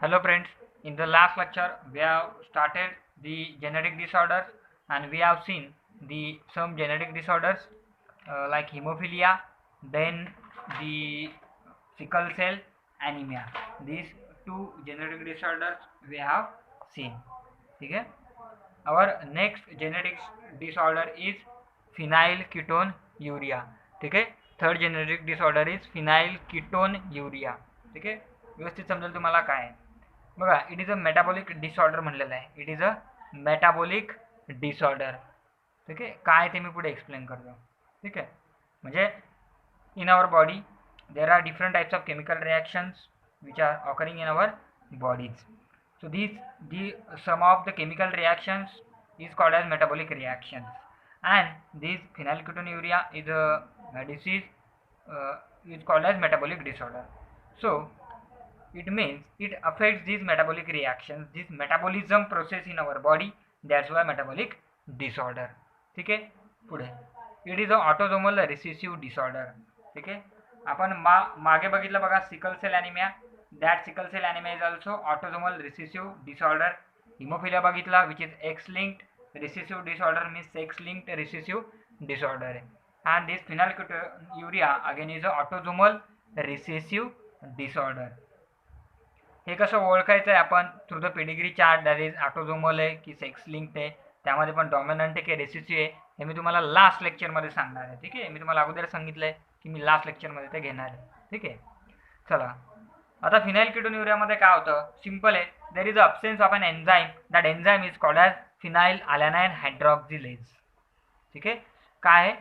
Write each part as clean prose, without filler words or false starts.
Hello friends, in the last lecture we have started the genetic disorders and we have seen the some genetic disorders like hemophilia, then the sickle cell anemia. These two genetic disorders we have seen. Okay? Our next genetic disorder is phenylketonuria. ठीक आहे. Third genetic disorder is phenylketonuria. ठीक आहे. व्यवस्थित समजेल तुम्हाला काय आहे. बघा, it is a metabolic disorder म्हणलेलं आहे. It is a metabolic disorder. ठीक आहे. काय ते मी पुढे एक्सप्लेन करतो. ठीक आहे. म्हणजे in our body there are different types of chemical reactions which are occurring in our bodies. So the sum of the chemical reactions is called as metabolic reactions, and this phenylketonuria is a disease is called as metabolic disorder. So it means it affects these metabolic reactions, this metabolism process in our body. That's why metabolic disorder. ठीक आहे. पुढे it is a autosomal recessive disorder. ठीक आहे. आपण मागे बघितलं बघा, sickle cell anaemia. That sickle cell anaemia is also autosomal recessive disorder. Haemophilia बघितला which is X linked recessive disorder, means X linked recessive disorder आहे. And this phenylketonuria again is a autosomal recessive disorder. हे कसं ओळखायचं आहे आपण? Through the pedigree chart. That is autosomal आहे की sex linked आहे, त्यामध्ये पण डॉमिनंट आहे की रेसिसिव्ह आहे, हे मी तुम्हाला लास्ट लेक्चरमध्ये सांगणार आहे. ठीक आहे. मी तुम्हाला अगोदर सांगितलं आहे की मी लास्ट लेक्चरमध्ये ते घेणार आहे. ठीक आहे. चला, आता phenylketonuria काय होतं? सिम्पल आहे. There is a absence of an enzyme. That enzyme is called as phenylalanine hydroxylase. ठीक आहे. काय आहे?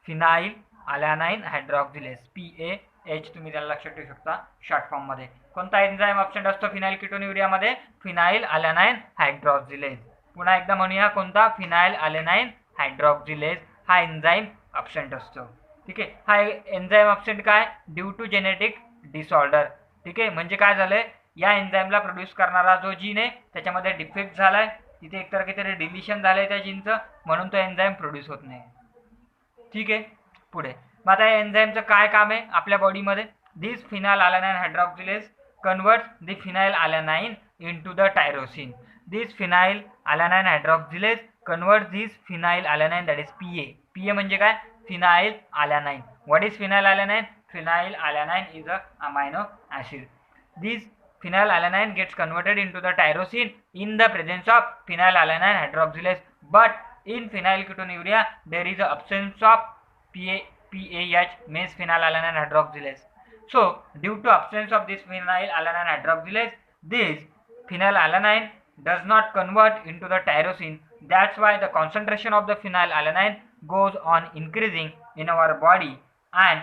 Phenylalanine hydroxylase, PAH. तुम्ही त्याला लक्षात ठेवू शकता शॉर्ट फॉर्ममध्ये. कोणता एन्झाईम ॲब्सेंट असतो phenylketonuria? Phenylalanine hydroxylase. पुन्हा एकदा म्हणूया, कोणता? फिनाइल अलॅनाइन हायड्रॉक्झिलेज हा एन्झाईम ॲब्सेंट असतो. ठीक आहे. हा एन्झाईम ॲब्सेंट काय? Due to genetic disorder. ठीक आहे. म्हणजे काय झालंय, या एन्झाईमला प्रोड्यूस करणारा जो जीन आहे त्याच्यामध्ये डिफेक्ट झालाय, तिथे एकतर काहीतरी डिलिशन झालंय त्या जीनचं, म्हणून तो एन्झाईम प्रोड्यूस होत नाही. ठीक आहे. पुढे मग आता या एन्झाईमचं काय काम आहे आपल्या बॉडीमध्ये? दिस phenyl अलॅनाइन हायड्रॉक्झिलेज converts the phenylalanine into the tyrosine. This phenylalanine hydroxylase converts this phenylalanine, that is PA. PA म्हणजे काय? Phenylalanine. What is phenylalanine? Phenylalanine is a amino acid. This phenylalanine gets converted into the tyrosine in the presence of phenylalanine hydroxylase. But in phenylketonuria there is a absence of PAH, means phenylalanine hydroxylase. So due to absence of this phenylalanine hydroxylase, this phenylalanine does not convert into the tyrosine. That's why the concentration of the phenylalanine goes on increasing in our body, and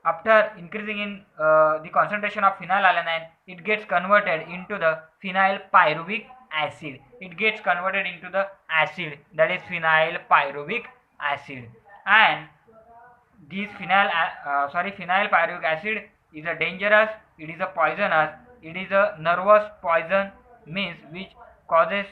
after increasing in the concentration of phenylalanine, it gets converted into the phenylpyruvic acid. It gets converted into the acid, that is phenylpyruvic acid. And this phenylpyruvic acid is a dangerous, it is a poisonous, it is a nervous poison, means which causes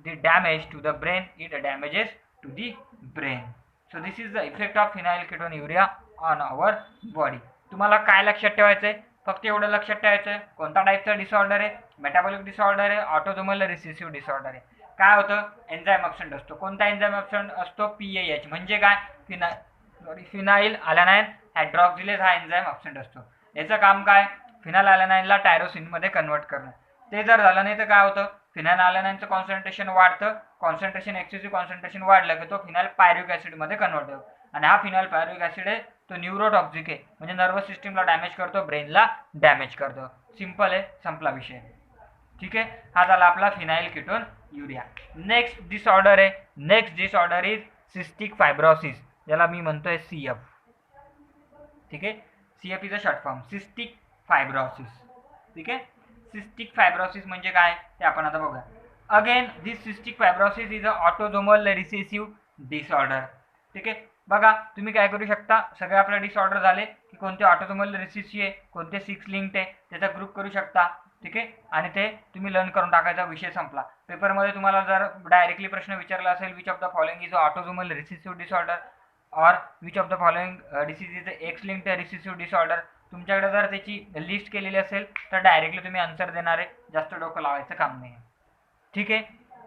the damage to the brain, it damages to the brain. So this is the effect of phenylketonuria on our body. तुम्हाला काय लक्षात ठेवायचं आहे? फक्त एवढं लक्षात ठेवायचं आहे, कोणता टाईपचा डिसऑर्डर आहे? मेटाबॉलिक डिसऑर्डर आहे, ऑटोझोमल रिसेसिव्ह डिसऑर्डर आहे. काय होतं? एन्झाईम ॲब्सेंट असतो. कोणता एन्झाईम ॲब्सेंट असतो? PAH. म्हणजे काय? फिनाइल अलॅनाइन हायड्रॉक्झिलेज हा एन्झाईम ॲब्सेंट असतो. याचं काम काय? फिनाइलअलॅनाइनला टायरोसिनमध्ये कन्वर्ट करणं. ते जर झालं नाही तर काय होतं? फिनाइलअलॅनाइनचं कॉन्सन्ट्रेशन वाढतं. कॉन्सन्ट्रेशन, एक्सेसिव्ह कॉन्सन्ट्रेशन वाढलं की तो फिनाइलपायरुविक ॲसिडमध्ये कन्वर्ट होतो. आणि हा फिनाइलपायरुविक ॲसिड आहे तो न्यूरोटॉक्सिक आहे, म्हणजे नर्वस सिस्टीमला डॅमेज करतो, ब्रेनला डॅमेज करतो. सिंपल आहे, संपला विषय. ठीक आहे. हा झाला आपला phenylketonuria. नेक्स्ट डिसऑर्डर आहे. Next disorder is cystic fibrosis, ज्याला मी म्हणतोय CF. ठीक आहे. CF is a short form, cystic fibrosis. ठीक आहे. सिस्टिक फायब्रोसिस म्हणजे काय ते आपण आता बघूया. Again this cystic fibrosis is a autosomal recessive disorder. ठीक आहे. बघा, तुम्ही काय करू शकता, सगळे आपले डिसऑर्डर झाले की कोणते ऑटोझोमल रिसेसिव्ह आहे, कोणते सिक्स लिंक्ड आहे, त्याचा ग्रुप करू शकता. ठीक आहे. आणि ते तुम्ही लर्न करून टाकायचा, विषय संपला. पेपरमध्ये तुम्हाला जर डायरेक्टली प्रश्न विचारला असेल, which of the following is autosomal recessive disorder, or which of the following disease is the X-linked recessive disorder, तुमच्याकडे जर त्याची लिस्ट केलेली असेल तर डायरेक्टली तुम्ही आन्सर देणार आहे, जास्त डोकं लावायचं काम नाही. ठीक आहे,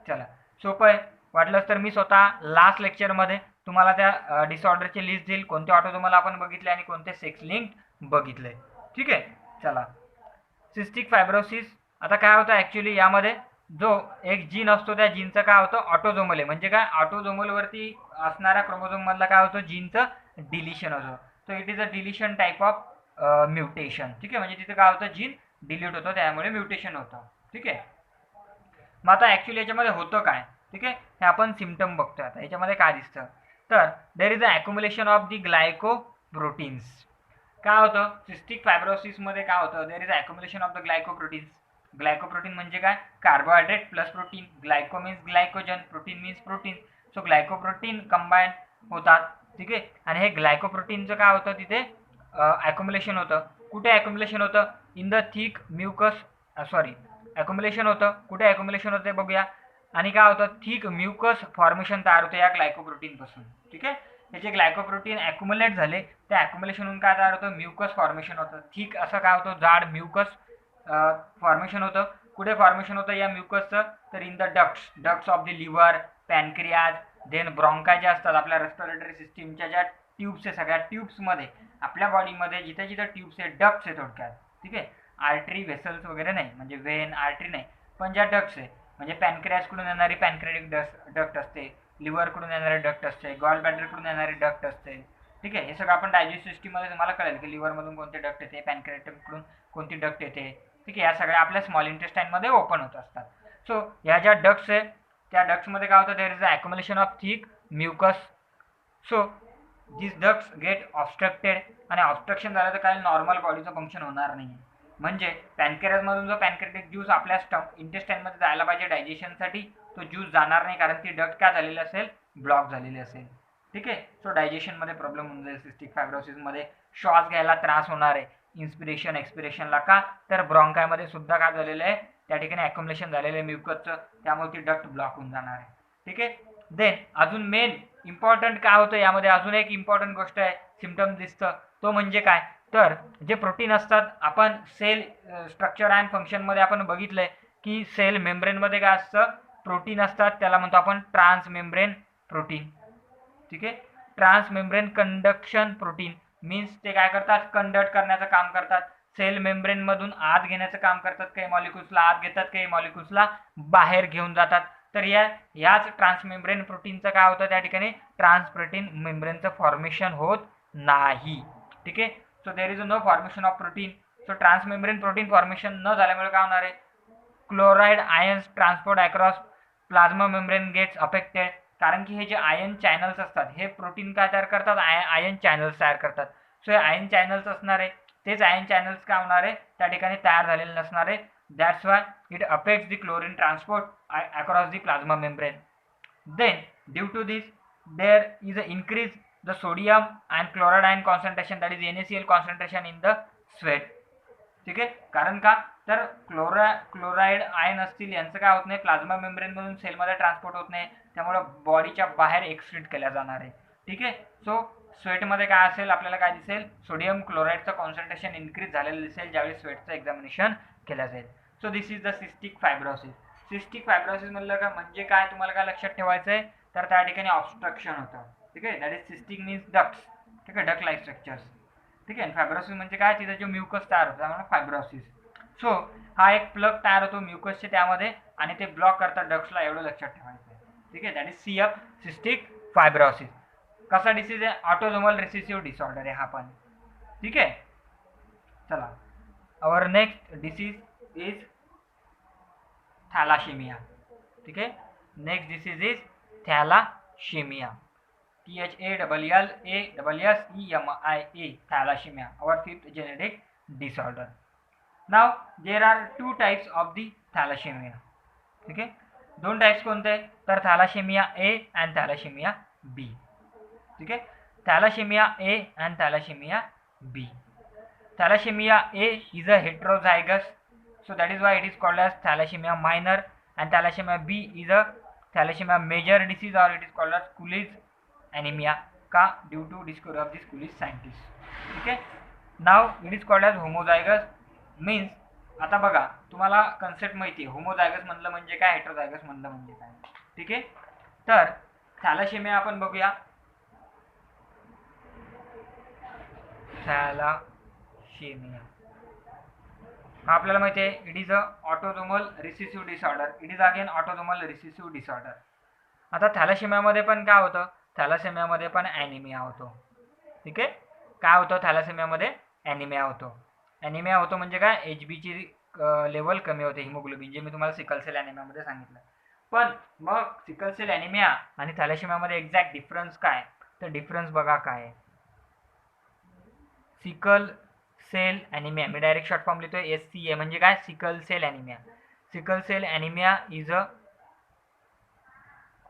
चला सोपं आहे. वाटलंच तर मी स्वतः लास्ट लेक्चरमध्ये तुम्हाला त्या डिसऑर्डरची लिस्ट देईल, कोणते ऑटोझोमल आपण बघितले आणि कोणते सेक्स लिंक्ड बघितले. ठीक आहे, चला सिस्टिक फायब्रोसिस. आता काय होतं ॲक्च्युली यामध्ये जो एक जीन असतो त्या जीनचं काय होतं ऑटोझोमल आहे. म्हणजे काय ऑटोझोमलवरती असणाऱ्या क्रोमोझोममधला काय होतं जीनचं डिलिशन होतं. So it is a deletion type of mutation. ठीक आहे, म्हणजे तिथे काय होतं जीन डिलीट होतं, त्यामुळे म्युटेशन होतं. ठीक आहे, मग आता ॲक्च्युली याच्यामध्ये होतं काय. ठीक आहे, हे आपण सिम्पटम बघतोय. आता याच्यामध्ये काय दिसतं तर there is a accumulation of the glycoproteins. काय होतं सिस्टिक फायब्रोसिसमध्ये काय होतं there is accumulation of the glycoproteins. Glycoprotein म्हणजे काय carbohydrate plus protein. Glyco means glycogen, protein means protein. So glycoprotein combine होतात. ठीक आहे, आणि हे ग्लायकोप्रोटीनचं काय होतं तिथे ॲक्युमुलेशन होतं. कुठे ॲक्युमुलेशन होतं इन द थिक म्युकस ॲक्युमुलेशन होतं. कुठे ॲक्युमुलेशन होतं ते बघूया. आणि काय होतं थिक म्युकस फॉर्मेशन तयार होतं या ग्लायकोप्रोटीनपासून. ठीक आहे, हे जे ग्लायकोप्रोटीन ॲक्युमुलेट झाले त्या ॲक्युमुलेशनहून काय तयार होतं म्युकस फॉर्मेशन होतं. थिक असं काय होतं जाड म्युकस फॉर्मेशन होतं. कुठे फॉर्मेशन होतं या म्युकसचं तर in the ducts of the liver, pancreas, then bronchi जे असतात आपल्या रेस्पिरेटरी सिस्टीमच्या ज्या ट्यूब्स आहे सगळ्या ट्यूब्समध्ये आपल्या बॉडीमध्ये जिथे जिथे ट्यूब्स आहे डक्ट्स आहे थोडक्यात. ठीक आहे, आर्टरी व्हेसल्स वगैरे नाही म्हणजे वेन आर्टरी नाही पण ज्या डक्ट्स आहे म्हणजे पॅनक्रियाजकडून येणारी पॅनक्रियाटिक डक्ट असते, लिव्हरकडून येणारे डक्ट असते, गॉल ब्लॅडरकडून येणारी डक्ट असते. ठीक आहे, हे सगळं आपण डायजेस्टिव्ह सिस्टीममध्ये तुम्हाला कळेल की लिव्हरमधून कोणते डक्ट येते, पॅनक्रियाटिककडून कोणती डक्ट येते. ठीक आहे, या सगळ्या आपल्या स्मॉल इंटेस्टाईनमध्ये ओपन होत असतात. सो ह्या ज्या डक्ट्स आहे त्या डक्ट्समध्ये काय होतं there is a accumulation of thick mucus. So this ducts get obstructed आणि ऑब्स्ट्रक्शन झालं तर काय नॉर्मल बॉडीचं फंक्शन होणार नाही. म्हणजे पॅनक्रियाजमधून जो पॅनक्रियाटिक ज्यूस आपल्या इंटेस्टाईनमध्ये जायला पाहिजे डायजेशनसाठी तो ज्यूस जाणार नाही कारण ती डक्ट काय झालेली असेल ब्लॉक झालेली असेल. ठीक आहे, सो डायजेशनमध्ये प्रॉब्लेम होऊन जाईल. सिस्टिक फायब्रोसिसमध्ये श्वास घ्यायला त्रास होणार आहे इन्स्पिरेशन एक्सपिरेशनला. का तर ब्रॉन्कायमध्ये सुद्धा काय झालेलं आहे त्या ठिकाणी ॲक्युमुलेशन झालेलं आहे म्युकसचं, त्यामुळे ती डक्ट ब्लॉक होऊन जाणार आहे. ठीक आहे, देन अजून मेन इम्पॉर्टंट काय होतं यामध्ये अजून एक इम्पॉर्टंट गोष्ट आहे सिम्पटम दिसतं तो म्हणजे काय तर जे प्रोटीन असतात आपण सेल स्ट्रक्चर अँड फंक्शनमध्ये आपण बघितलंय की सेल मेम्ब्रेनमध्ये काय असतं प्रोटीन असतात त्याला म्हणतो आपण ट्रान्स मेम्ब्रेन प्रोटीन. ठीक आहे, transmembrane conduction protein means ते काय करतात कंडक्ट करण्याचं काम करतात. सेल मेम्ब्रेनमधून आत घेण्याचं काम करतात, काही मॉलिक्युल्सला आत घेतात काही मॉलिक्युल्सला बाहेर घेऊन जातात. तर याच ट्रान्समेम्ब्रेन प्रोटीनचं काय होतं त्या ठिकाणी ट्रान्सप्रोटीन मेम्ब्रेनचं फॉर्मेशन होत नाही. ठीक आहे, so there is no formation of protein. So transmembrane protein formation न झाल्यामुळे काय होणार आहे chloride ions transport across plasma membrane gets affected. कारण की हे जे आयन चॅनल्स असतात हे प्रोटीन काय तयार करतात आयन चॅनल्स तयार करतात. सो हे आयन चॅनल्स असणार आहे तेच आयन चॅनल्स काय होणार आहे त्या ठिकाणी तयार झालेले नसणार आहे. That's why it affects the chlorine transport across the plasma membrane. Then due to this there is a increase the sodium and chloride ion concentration that is NaCl concentration in the sweat. ठीक आहे, कारण का तर chloride ion असतील यांचं काय होत नाही प्लाझ्मा मेम्ब्रेन मधून सेलमध्ये ट्रान्सपोर्ट होत नाही त्यामुळे बॉडीच्या बाहेर एक्सक्रीट केल्या जाणार आहे. ठीक आहे, सो स्वेटमध्ये काय असेल आपल्याला काय दिसेल सोडियम क्लोराइडचं कॉन्सन्ट्रेशन इन्क्रीज झालेलं दिसेल ज्यावेळी स्वेटचं एक्झामिनेशन केलं जाईल. So this is the cystic fibrosis. Cystic fibrosis म्हणलं का म्हणजे काय तुम्हाला काय लक्षात ठेवायचं आहे तर त्या ठिकाणी ऑब्स्ट्रक्शन होतं. ठीक आहे, that is cystic means ducts. ठीक आहे, डक्ट लाईक स्ट्रक्चर्स. ठीक आहे, फायब्रोसिस म्हणजे काय तिथे जो म्युकस तयार होतो त्यामुळे फायब्रोसिस. सो हा एक प्लग तयार होतो म्युकसचे त्यामध्ये आणि ते ब्लॉक करतात डक्ट्सला, एवढं लक्षात ठेवायचं आहे. ठीक आहे, that is CF cystic fibrosis. कसा डिसीज आहे ऑटोझोमल रिसेसिव्ह डिसऑर्डर आहे हा पण. ठीक आहे, चला our next disease is thalassaemia. ठीक आहे, next disease is thalassaemia. THALLASSEMIA thalassaemia our fifth genetic disorder. Now there are two types of the thalassemia. ठीक आहे, दोन टाइप्स कोणते तर थॅलाशेमिया A and थॅलाशेमिया B. ठीक आहे, थॅलाशेमिया A and थॅलाशेमिया B. Thalassemia A is a heterozygous, so that is why it is called as thalassemia minor, and thalassemia B is a thalassemia major disease or it is called as Cooley's anemia का due to discovery of this Cooley's scientist. ठीक है, now it is called as homozygous means, आता बघा तुम्हाला concept माहिती आहे, homozygous म्हणलं म्हणजे काय, हेटेरोझायगस म्हणलं म्हणजे काय. ठीक आहे, तर थॅलासेमिया आपण बघूया. थॅलासेमिया हा आपल्याला माहिती आहे, it is a autosomal recessive disorder. It is again autosomal recessive disorder. आता थॅलासेमियामध्ये पण काय होतं, थॅलासेमियामध्ये पण ॲनिमिया होतो. ठीक आहे, काय होतं थॅलासेमियामध्ये, ॲनिमिया होतो. ॲनिमिया होतो म्हणजे काय, HBची लेवल कमी होते, हिमोग्लोबिन, जे मी तुम्हाला सिकल सेल ॲनिमियामध्ये सांगितलं. पण मग सिकल सेल ॲनिमिया आणि थॅलासेमियामध्ये एक्झॅक्ट डिफरन्स काय, तर डिफरन्स बघा काय आहे. सिकल सेल ॲनिमिया, मी डायरेक्ट शॉर्ट फॉर्म लिहितोय SCA, म्हणजे काय, sickle cell anaemia. Sickle cell anaemia is a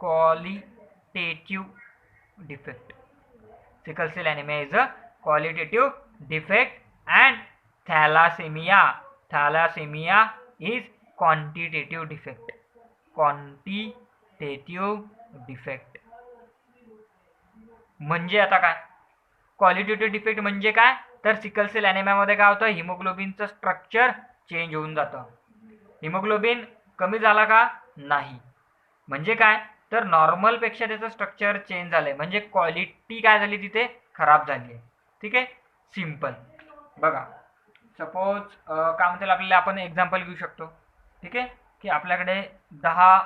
qualitative defect. Sickle cell anemia is a qualitative defect, and thalassemia is quantitative defect. म्हणजे आता काय, क्वालिटेटिव्ह डिफेक्ट म्हणजे काय, तर सिकल सेल ॲनिमियामध्ये काय होतं, हिमोग्लोबिनचं स्ट्रक्चर चेंज होऊन जातं. हिमोग्लोबिन कमी झाला का, नाही. म्हणजे काय, तर नॉर्मलपेक्षा त्याचं स्ट्रक्चर चेंज झालंय, म्हणजे क्वालिटी काय झाली, तिथे खराब झाली आहे. ठीक आहे, सिम्पल. बघा सपोज काय म्हणतील आपल्याला, आपण एक्झाम्पल घेऊ शकतो. ठीक आहे, की आपल्याकडे 10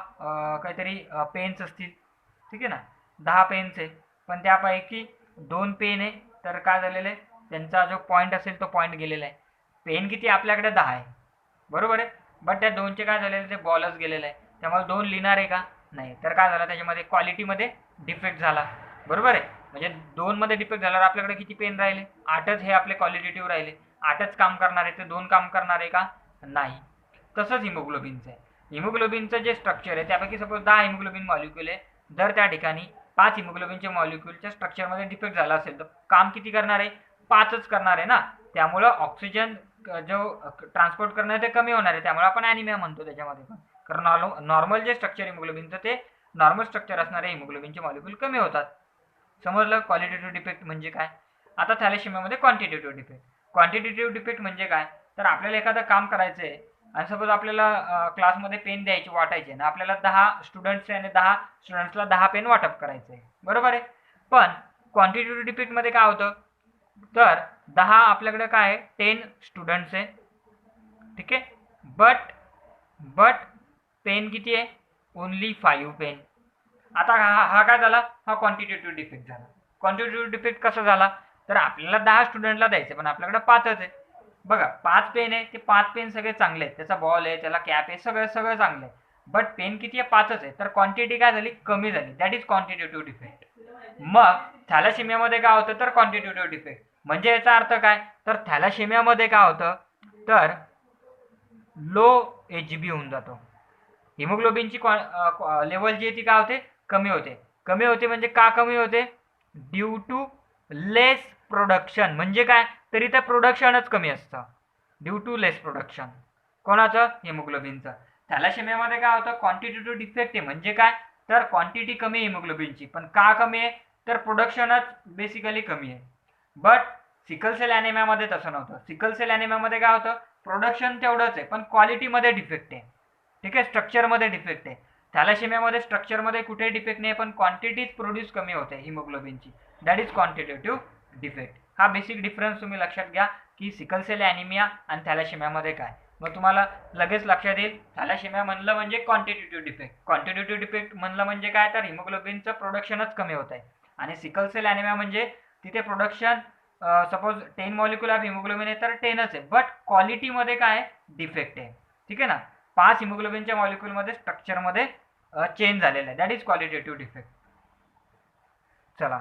काहीतरी पेन्स असतील. ठीक आहे ना, 10 पेन्स आहे, पण त्यापैकी 2 पेन आहे, तर काय झालेलं आहे, त्यांचा जो पॉईंट असेल तो पॉईंट गेलेला आहे. पेन किती आपल्याकडे 10 आहे, बरोबर आहे, बट त्या 2चे काय झालेलं, ते बॉलच गेलेलं आहे. त्यामुळे 2 लिहिणार आहे का, नाही. तर काय झालं, त्याच्यामध्ये क्वालिटीमध्ये डिफेक्ट झाला, बरोबर आहे. म्हणजे 2 मध्ये डिफेक्ट झाल्यावर आपल्याकडे किती पेन राहिले, 8च हे आपले क्वालिटेटिव्ह राहिले. 8च काम करणार आहे, ते 2 काम करणार आहे का, नाही. तसंच हिमोग्लोबिनचं आहे. हिमोग्लोबिनचं जे स्ट्रक्चर आहे, त्यापैकी सपोज 10 हिमोग्लोबिन मॉलिक्यूल आहे, जर त्या ठिकाणी 5 हिमोग्लोबिनच्या मॉलिक्यूलच्या स्ट्रक्चरमध्ये डिफेक्ट झाला असेल, तर काम किती करणार आहे, 5च करणार आहे ना. त्यामुळं ऑक्सिजन जो ट्रान्सपोर्ट करणं ते कमी होणार आहे, त्यामुळे आपण ॲनिमिया म्हणतो त्याच्यामध्ये पण. कारण नॉर्मल जे स्ट्रक्चर हिमोग्लोबिनचं, ते नॉर्मल स्ट्रक्चर असणारे हिमोग्लोबिनचे मॉलिक्यूल कमी होतात. समजलं क्वालिटेटिव्ह डिफेक्ट म्हणजे काय. आता थॅलेसेमियामध्ये क्वांटिटेटिव्ह डिफेक्ट. क्वांटिटेटिव्ह डिफेक्ट म्हणजे काय, तर आपल्याला एखादं काम करायचं आहे, आणि सपोज आपल्याला क्लासमध्ये पेन द्यायची, वाटायचे ना, आपल्याला 10 स्टुडंट्स आहे आणि 10 स्टुडंट्सला 10 पेन वाटप करायचं आहे, बरोबर आहे. पण क्वांटिटेटिव्ह डिफेक्टमध्ये काय होतं, तर 10 आपल्याकडे काय आहे, 10 स्टुडंट्स आहे. ठीक आहे, बट पेन किती आहे, ओनली 5 पेन. आता हा काय झाला, हा क्वांटिटेटिव्ह डिफेक्ट झाला. क्वांटिटेटिव्ह डिफेक्ट कसा झाला, तर आपल्याला 10 स्टुडंटला द्यायचे, पण आपल्याकडे 5च आहे. बघा 5 पेन आहे, ते 5 पेन सगळे चांगले आहेत, त्याचा बॉल आहे, त्याला कॅप आहे, सगळं चांगलं आहे. बट पेन किती आहे, 5च आहे, तर क्वांटिटी काय झाली, कमी झाली. That is quantitative defect. मग थॅलासेमियामध्ये काय होतं, तर क्वांटिटेटिव्ह डिफेक्ट. म्हणजे याचा अर्थ काय, तर थॅलासेमियामध्ये काय होतं, तर लो HB होऊन जातो. हिमोग्लोबिनची लेवल जी आहे ती काय होते, कमी होते. कमी होते म्हणजे का कमी होते, ड्यू टू लेस प्रोडक्शन. म्हणजे काय, तर इथं प्रोडक्शनच कमी असतं, ड्यू टू लेस प्रोडक्शन. कोणाचं, हिमोग्लोबिनचं. थॅलासेमियामध्ये काय होतं, क्वांटिटेटिव्ह डिफेक्ट आहे. म्हणजे काय, तर क्वांटिटी कमी आहे हिमोग्लोबिनची, पण का कमी आहे, तर प्रोडक्शनच बेसिकली कमी आहे. बट सिकल सेल ॲनिमियामध्ये तसं नव्हतं. सिकल सेल ॲनिमियामध्ये काय होतं, प्रोडक्शन तेवढंच आहे, पण क्वालिटीमध्ये डिफेक्ट आहे. ठीक आहे, स्ट्रक्चरमध्ये डिफेक्ट आहे. थॅलासेमियामध्ये स्ट्रक्चरमध्ये कुठेही डिफेक्ट नाही, पण क्वांटिटीज प्रोड्यूस कमी होते हिमोग्लोबिनची. That is quantitative defect. हा बेसिक डिफरन्स तुम्ही लक्षात घ्या, की सिकल सेल ॲनिमिया आणि थॅलासेमियामध्ये काय. मग तुम्हाला लगेच लक्षात येईल, थॅलासेमिया म्हणलं म्हणजे क्वांटिटेटिव्ह डिफेक्ट. क्वांटिटेटिव्ह डिफेक्ट म्हणलं म्हणजे काय, तर हिमोग्लोबिनचं प्रोडक्शनच कमी होत आहे. आणि सिकल सेल ॲनिमिया म्हणजे तिथे production suppose 10 molecule of haemoglobin आहे, तर 10च आहे, बट क्वालिटीमध्ये काय डिफेक्ट आहे. ठीक आहे ना, 5 हिमोग्लोबिनच्या मॉलिक्यूलमध्ये स्ट्रक्चरमध्ये चेंज झालेला आहे. That is qualitative defect. चला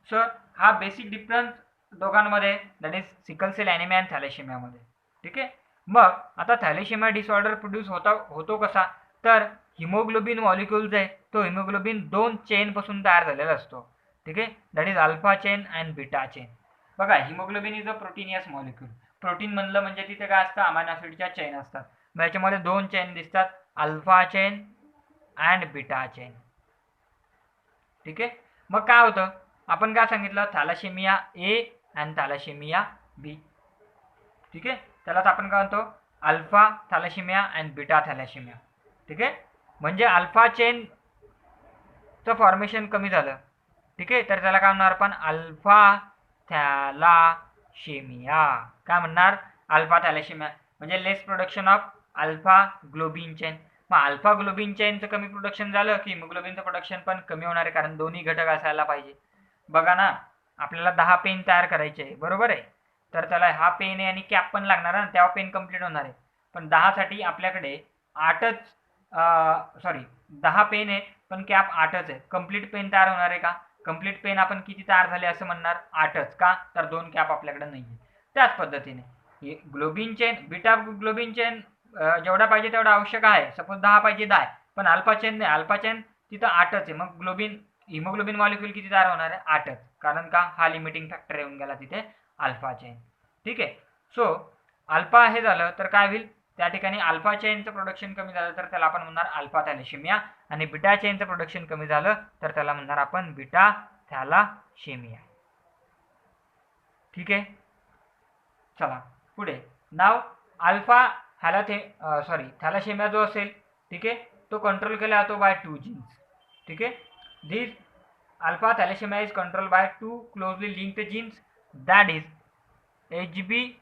सर, हा बेसिक डिफरन्स दोघांमध्ये, that is sickle cell anaemia आणि थॅलेसेमियामध्ये. ठीक आहे, मग आता थॅलेसेमिया डिसऑर्डर प्रोड्यूस होतो कसा, तर हिमोग्लोबिन मॉलिक्यूल्स आहे, तो हिमोग्लोबिन 2 चेनपासून तयार झालेला असतो. ठीक आहे, that is alpha chain and beta chain. बघा haemoglobin is a proteinous molecule. Protein म्हणलं म्हणजे तिथे काय असतं, अमायनो ॲसिडच्या चेन असतात. मग याच्यामध्ये 2 चेन दिसतात, alpha chain and beta chain. ठीक आहे, मग काय होतं, आपण काय सांगितलं, थॅलासेमिया ए अँड थॅलासेमिया बी. ठीक आहे, त्यालाच आपण काय म्हणतो alpha thalassaemia and beta thalassaemia. ठीक आहे, म्हणजे अल्फा चेनचं फॉर्मेशन कमी झालं. ठीक आहे, तर त्याला काय म्हणणार आपण अल्फा थॅलाशेमिया. काय म्हणणार अल्फा थॅलेसेमिया म्हणजे less production of alpha globin chain. मग अल्फा ग्लोबिन चेनचं कमी प्रोडक्शन झालं की हिमोग्लोबिनचं प्रोडक्शन पण कमी होणार आहे, कारण दोन्ही घटक असायला पाहिजे. बघा ना, आपल्याला 10 पेन तयार करायचे आहे, बरोबर आहे, तर त्याला हा पेन आहे आणि कॅप पण लागणार आहे ना, तेव्हा पेन कंप्लीट होणार आहे. पण 10 साठी आपल्याकडे 10 पेन आहे पण कॅप 8च आहे. कंप्लीट पेन तयार होणार आहे का? कंप्लीट पेन आपण किती तयार झाले असं म्हणणार 8च का, तर 2 कॅप आपल्याकडे नाही आहे. त्याच पद्धतीने globin chain beta globin chain जेवढा पाहिजे तेवढा आवश्यक आहे. सपोज 10 पाहिजे 10, पण अल्फा चेन नाही, अल्फा चेन तिथं 8च आहे. मग हिमोग्लोबिन मॉलिक्यूल किती तयार होणार आहे 8च, कारण का हा लिमिटिंग फॅक्टर येऊन गेला तिथे अल्फा चेन. ठीक आहे, सो अल्फा हे झालं तर काय होईल, त्या ठिकाणी अल्फा चेनचं प्रोडक्शन कमी झालं तर त्याला आपण म्हणणार अल्फा थॅलेसेमिया, आणि बीटा चेनचं प्रोडक्शन कमी झालं तर त्याला म्हणणार आपण बीटा थॅलाशेमिया. ठीक आहे, चला पुढे. नाव अल्फा थॅलाशेमिया जो असेल, ठीक आहे, तो कंट्रोल केला जातो बाय 2 जीन्स. ठीक आहे, this alpha thalassaemia is control by 2 closely linked genes, that is HBA1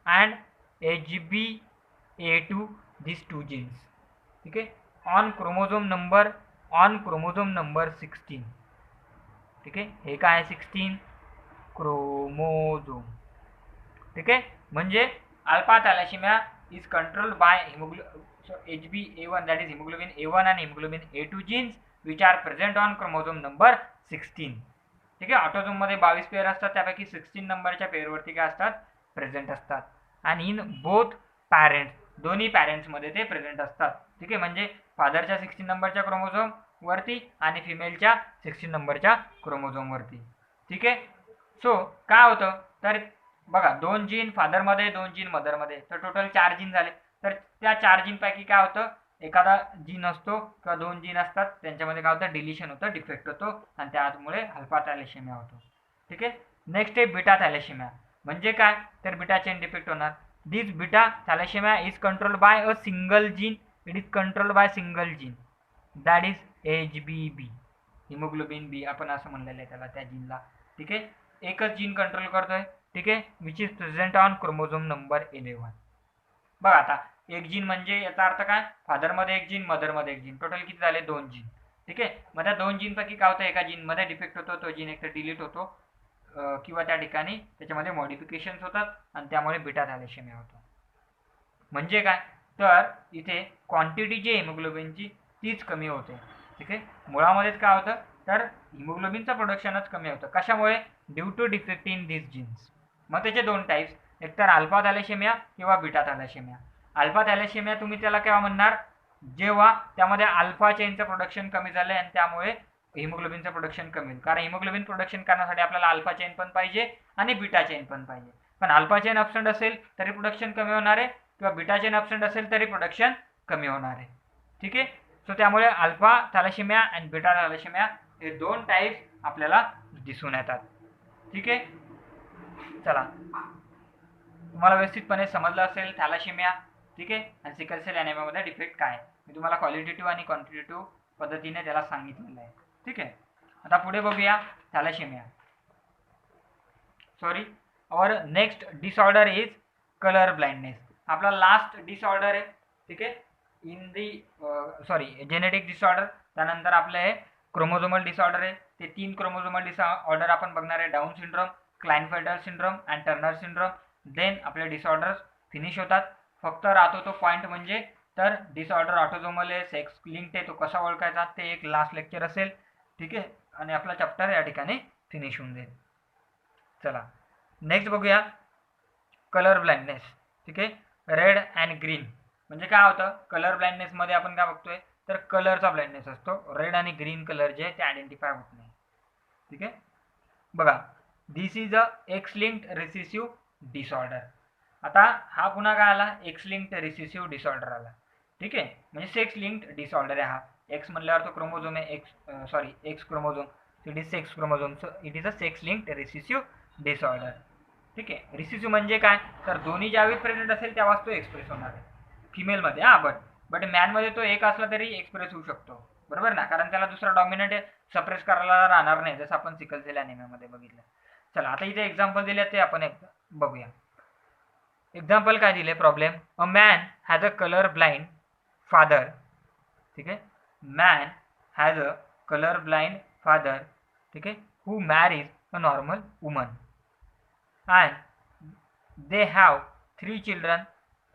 and HBA2, these 2 genes. ठीक आहे, ऑन क्रोमोझोम नंबर 16. ठीक आहे, हे काय 16 क्रोमोझोम. ठीक आहे, म्हणजे alpha thalassaemia is controlled by HBA1, that is hemoglobin A1 and hemoglobin A2 genes which are present on chromosome number 16. ठीक आहे, ऑटोझोम मध्ये 22 पेअर असतात, त्यापैकी 16 नंबरच्या पेअरवरती काय असतात प्रेझेंट असतात, आणि इन बोथ पॅरेंट्स, दोन्ही पॅरेंट्स मध्ये ते प्रेझेंट असतात. ठीक आहे, म्हणजे फादरच्या 16 नंबरच्या क्रोमोझोम वरती आणि फिमेलच्या 16 नंबरच्या क्रोमोझोम वरती. ठीक आहे, सो काय होतं तर बघा 2 जीन फादरमध्ये 2 जीन मदरमध्ये, तर टोटल 4 जीन झाले. तर त्या 4 जीन पैकी काय होतं, एखादा जीन असतो किंवा 2 जीन असतात, त्यांच्यामध्ये काय होतं डिलिशन होतं, डिफेक्ट होतो, आणि त्यामुळे अल्फा थॅलेसेमिया होतो. ठीक आहे, नेक्स्ट आहे बीटा थॅलेसेमिया. म्हणजे काय तर बीटा चेन डिफेक्ट होणार. This beta thalassaemia is controlled by a single gene. It is controlled by single gene, that is HBB, haemoglobin B आपण असं म्हणलेलं आहे त्याला, त्या जीनला. ठीक आहे, एकच जीन कंट्रोल करतोय. ठीक आहे, which is present on chromosome number 11. बघा आता एक जीन म्हणजे याचा अर्थ काय, फादरमध्ये एक जीन मदरमध्ये एक जीन, टोटल किती झाले 2 जीन. ठीक आहे, मग त्या 2 जीन पैकी काय होतं, एका जीनमध्ये डिफेक्ट होतो, तो जीन एकतर डिलीट होतो किंवा त्या ठिकाणी त्याच्यामध्ये मॉडिफिकेशन्स होतात, आणि त्यामुळे बीटा थॅलेसेमिया होतो. म्हणजे काय तर इथे क्वांटिटी जी हिमोग्लोबिनची तीच कमी होते. ठीक आहे, मुळामध्येच काय होतं तर हिमोग्लोबिनचं प्रोडक्शनच कमी होतं. कशामुळे, due to defect in this genes. मग त्याचे 2 टाईप्स, एकतर अल्फा थॅलेसेमिया किंवा बीटा थॅलेसेमिया. अल्फा थॅलेसेमिया तुम्ही त्याला केव्हा म्हणणार, जेव्हा त्यामध्ये अल्फा चेनचं प्रोडक्शन कमी झालं आणि त्यामुळे हिमोग्लोबिनचं प्रोडक्शन कमी होईल. कारण हिमोग्लोबिन प्रोडक्शन करण्यासाठी आपल्याला अल्फा चेन पण पाहिजे आणि बीटा चेन पण पाहिजे. पण अल्फा चेन अब्सेंट असेल तरी प्रोडक्शन कमी होणार आहे, किंवा बीटा चेन अब्सेंट असेल तरी प्रोडक्शन कमी होणार आहे. ठीक आहे, सो त्यामुळे अल्फा थॅलेसेमिया आणि बीटा थॅलेसेमिया हे 2 टाईप्स आपल्याला दिसून येतात. ठीक आहे, चला तुम्हाला व्यवस्थितपणे समजलं असेल थॅलेसेमिया. ठीक आहे, आणि सिकल सेल ॲनेमियामध्ये डिफेक्ट काय, मी तुम्हाला क्वालिटेटिव्ह आणि क्वांटिटेटिव्ह पद्धतीने त्याला सांगितलेलं आहे. ठीक आहे, आता पुढे बघूया thalassemia. Our next disorder is colour blindness. आपला लास्ट डिसऑर्डर आहे. ठीक आहे, इन दी जेनेटिक डिसऑर्डर. त्यानंतर आपलं हे क्रोमोझोमल डिसऑर्डर आहे. ते 3 क्रोमोझोमल डिसऑर्डर आपण बघणार आहे, Down syndrome, Klinefelter syndrome and Turner syndrome. Then आपले डिसऑर्डर्स फिनिश होतात. फक्त राहतो तो पॉईंट म्हणजे तर डिसऑर्डर ऑटोझोमल आहे, सेक्स लिंक्ड आहे, तो कसा ओळखायचा ते एक लास्ट लेक्चर असेल. ठीक आहे, आणि आपला चॅप्टर या ठिकाणी फिनिश होऊन जाईल. चला नेक्स्ट बघूया कलर ब्लाइंडनेस. ठीक आहे, रेड अँड ग्रीन. म्हणजे काय होतं, कलर ब्लाइंडनेसमध्ये आपण काय बघतोय तर कलरचा ब्लाइंडनेस असतो. रेड आणि ग्रीन कलर जे ते आयडेंटिफाय होत नाही. ठीक आहे, बघा this is a X linked recessive disorder. आता हा पुन्हा काय आला, एक्स लिंक्ड रिसेसिव्ह डिसऑर्डर आला. ठीक आहे, म्हणजे सेक्स लिंक्ड डिसऑर्डर आहे हा. एक्स म्हणल्यावर तो क्रोमोझोम आहे, x chromosome, it is sex chromosome, so it is a sex linked recessive disorder. ठीक आहे. रिसेसिव्ह म्हणजे काय, तर दोन्ही ज्यावेळी प्रेझेंट असेल तेव्हाच तो एक्सप्रेस होणार आहे फिमेलमध्ये. बट मॅनमध्ये तो एक असला तरी एक्सप्रेस होऊ शकतो, बरोबर ना, कारण त्याला दुसरा डॉमिनंट सप्रेस करायला राहणार नाही, जसं आपण सिकल सेल ॲनिमियामध्ये बघितलं. चला आता इथे एक्झाम्पल दिले ते आपण एकदा बघूया. एक्झाम्पल काय दिले, problem, a man has a colour blind father. ठीक आहे, man has a colour blind father, ठीक आहे, who marries a normal woman and they have 3 children,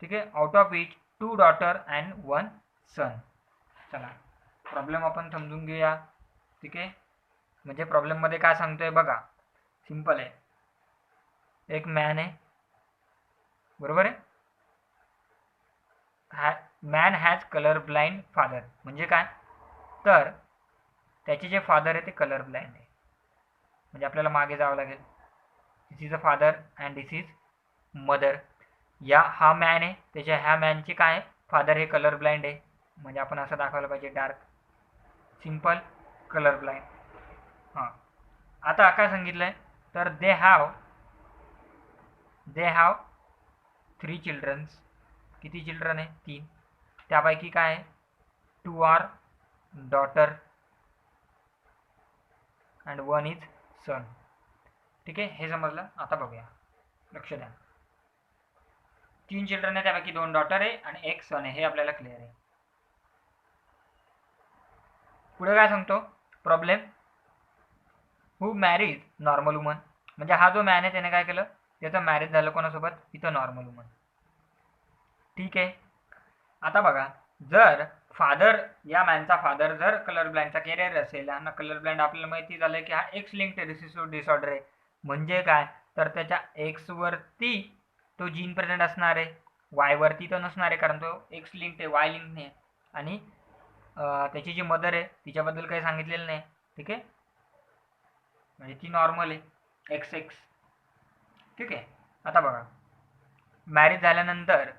ठीक आहे, out of which 2 daughter and 1 son. चला प्रॉब्लेम आपण समजून घेऊया. ठीक आहे, म्हणजे प्रॉब्लेममध्ये काय सांगतोय बघा, सिंपल आहे. एक मॅन आहे, बरोबर आहे, man has colour blind father म्हणजे काय, तर त्याचे जे फादर आहे ते कलर ब्लाइंड आहे. म्हणजे आपल्याला मागे जावं लागेल. This is a father and this is mother. हा मॅन आहे, त्याच्या ह्या मॅनचे काय, फादर हे कलर ब्लाइंड आहे, म्हणजे आपण असं दाखवलं पाहिजे, डार्क, सिंपल, कलर ब्लाइंड. हां, आता काय सांगितलं आहे, तर दे हॅव 3 चिल्ड्रन्स. किती चिल्ड्रन आहे, 3. त्यापैकी काय आहे, 2 आर डॉटर अँड 1 इज सन. ठीक आहे, हे समजलं. आता बघूया, लक्ष द्या. 3 चिल्ड्रन आहे, त्यापैकी 2 डॉटर आहे आणि 1 सन आहे, हे आपल्याला क्लिअर आहे. पुढे काय सांगतो प्रॉब्लेम, हू मॅरीज नॉर्मल वुमन. म्हणजे हा जो मॅन आहे त्याने काय केलं, त्याचं मॅरेज झालं कोणासोबत, इथं नॉर्मल वुमन. ठीक आहे, आता बघा, जर फादर, या मॅनचा फादर जर कलर ब्लाइंडचा कॅरियर असेल, हा कलर ब्लाइंड आपल्याला माहिती झालं की हा एक्स लिंक्ड रिसेसिव्ह डिसऑर्डर आहे. म्हणजे काय, तर त्याच्या एक्स वरती तो जीन प्रेझेंट असणार आहे, वाय वरती तर नसणार आहे, कारण तो एक्स लिंक्ड आहे, वाय लिंक्ड नाही. आणि त्याची जी मदर आहे तिच्याबद्दल काही सांगितलेलं नाही. ठीक आहे, म्हणजे ती नॉर्मल आहे, एक्स एक्स. ठीक आहे, आता बघा, मॅरेज झाल्यानंतर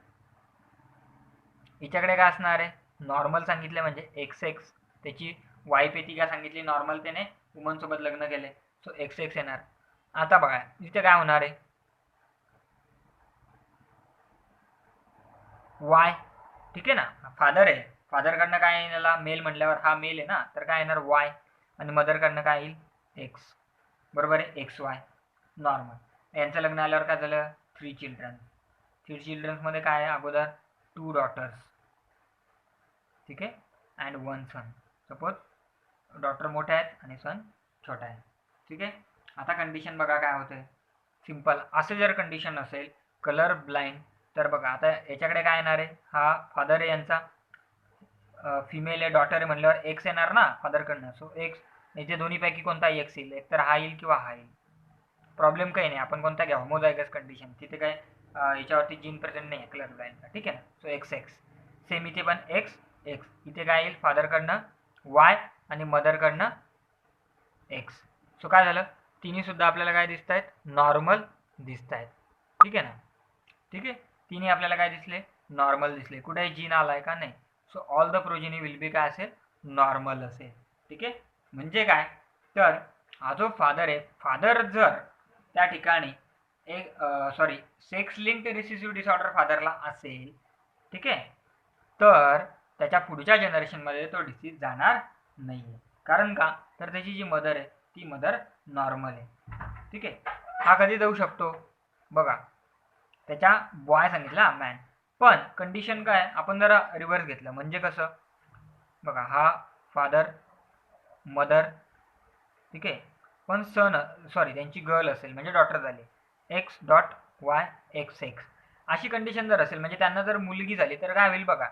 हिच्याकडे काय असणार आहे, नॉर्मल सांगितलं म्हणजे एक्स एक्स. त्याची वाईफ आहे ती काय सांगितली, नॉर्मल, त्याने वुमन सोबत लग्न केले, सो एक्स एक्स येणार. आता बघा इथे काय होणार आहे, वाय. ठीक आहे ना, फादर आहे, फादरकडनं काय येईल, याला मेल म्हटल्यावर हा मेल आहे ना, तर काय येणार वाय, आणि मदरकडनं काय येईल, एक्स, बरोबर आहे, एक्स वाय नॉर्मल. यांचं लग्न आल्यावर काय झालं, 3 चिल्ड्रन. 3 चिल्ड्रन्समध्ये काय आहे, अगोदर 2 डॉटर्स, ठीक आहे, अँड 1 सन. सपोज डॉटर मोठ्या आहेत आणि सन छोटा आहे. ठीक आहे, आता कंडिशन बघा काय होते, सिंपल. असं जर कंडिशन असेल कलर ब्लाइंड, तर बघा आता याच्याकडे काय येणार आहे, हा फादर आहे यांचा, फिमेल आहे, डॉटर आहे म्हणल्यावर एक्स येणार ना फादरकडनं, सो एक्स. याचे दोन्हीपैकी कोणता एक्स येईल, एक तर हा येईल किंवा हा येईल. प्रॉब्लेम काही नाही, आपण कोणता घ्या, होमोझायगस कंडिशन, तिथे काय याच्यावरती जीन प्रेझेंट नाही आहे कलर ब्लाइंडला. ठीक आहे ना, सो एक्स एक्स. सेम इथे पण एक्स एक्स. इथे काय येईल, फादरकडनं वाय आणि मदरकडनं एक्स. सो काय झालं, तिन्ही सुद्धा आपल्याला काय दिसत आहेत, नॉर्मल दिसत आहेत. ठीक आहे ना, ठीक आहे, तिन्ही आपल्याला काय दिसले, नॉर्मल दिसले. कुठे जीन आलाय का, नाही. So all the progeny will be काय असेल, नॉर्मल असेल. ठीक आहे, म्हणजे काय, तर हा जो फादर आहे, फादर जर त्या ठिकाणी एक सेक्स लिंक्ड रिसेसिव्ह डिसऑर्डर फादरला असेल, ठीक आहे, तर त्याच्या पुढच्या जनरेशनमध्ये तो डिसीज जाणार नाही आहे. कारण का, तर त्याची जी मदर आहे ती मदर नॉर्मल आहे. ठीक आहे, हा कधी जाऊ शकतो बघा, त्याच्या बॉय सांगितला मॅन, पण कंडिशन काय, आपण जरा रिव्हर्स घेतलं म्हणजे कसं बघा, हा फादर मदर, ठीक आहे, पण सन त्यांची गर्ल असेल म्हणजे डॉटर झाली, x dot Y x x. अशी कंडिशन जर असेल म्हणजे त्यांना जर मुलगी झाली तर काय होईल बघा,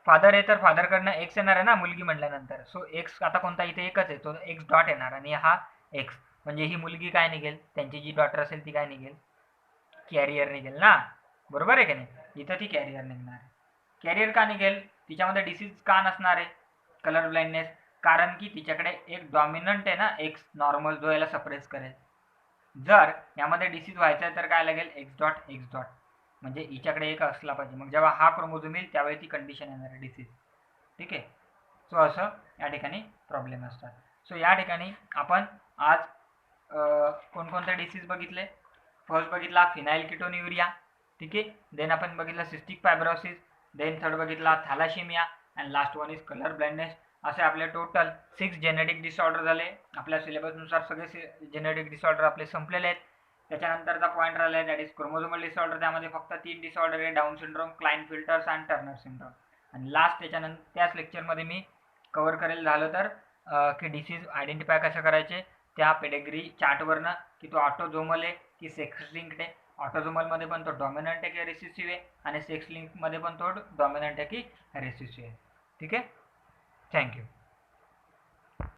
फादर आहे तर फादरकडनं एक्स येणार आहे ना मुलगी म्हटल्यानंतर, सो एक्स आता कोणता इथे एकच आहे, तो एक्स डॉट येणार आणि हा एक्स, म्हणजे ही मुलगी काय निघेल, त्यांची जी डॉटर असेल ती काय निघेल, कॅरियर निघेल ना, बरोबर आहे की नाही. इथं ती कॅरियर निघणार. कॅरियर का निघेल, तिच्यामध्ये डिसीज का नसणार आहे, कलर ब्लाइंडनेस, कारण की तिच्याकडे एक डॉमिनंट आहे ना एक्स नॉर्मल, जो याला सप्रेस करेल. जर यामध्ये डिसीज व्हायचा आहे तर काय लागेल, एक्स डॉट एक्स डॉट, म्हणजे हिच्याकडे एक असला पाहिजे. मग जेव्हा हा क्रोमोझोम येईल त्यावेळी ती कंडिशन येणार आहे डिसीज. ठीक आहे, सो असं या ठिकाणी प्रॉब्लेम असतात. सो या ठिकाणी आपण आज कोणकोणते डिसीज बघितले, फर्स्ट बघितला फिनाइल कीटोन्युरिया, ठीक आहे. देन आपण बघितला सिस्टिक फायब्रोसिस, देन थर्ड बघितला thalassaemia and last one is colour blindness. असे आपले टोटल 6 जेनेटिक डिसऑर्डर झाले. आपल्या सिलेबसनुसार सगळे जेनेटिक डिसऑर्डर आपले संपलेले आहेत. त्याच्यानंतरचा पॉईंट राहिला आहे दॅट इज क्रोमोझोमल डिसऑर्डर. त्यामध्ये फक्त 3 डिसऑर्डर आहे, Down syndrome, Klinefelter's and Turner syndrome. आणि लास्ट त्याच्यानंतर त्याच लेक्चरमध्ये मी कव्हर करेल झालं तर की डिसीज आयडेंटिफाय कसं करायचे त्या पेडेग्री चार्टवरनं, की तो ऑटोझोमल आहे की सेक्स लिंक्ड आहे. ऑटोझोमलमध्ये पण तो डॉमिनंट आहे की रिसेसिव्ह आहे, आणि सेक्स लिंकमध्ये पण तो डॉमिनंट आहे की रिसेसिव्ह आहे. ठीक आहे. थँक्यू.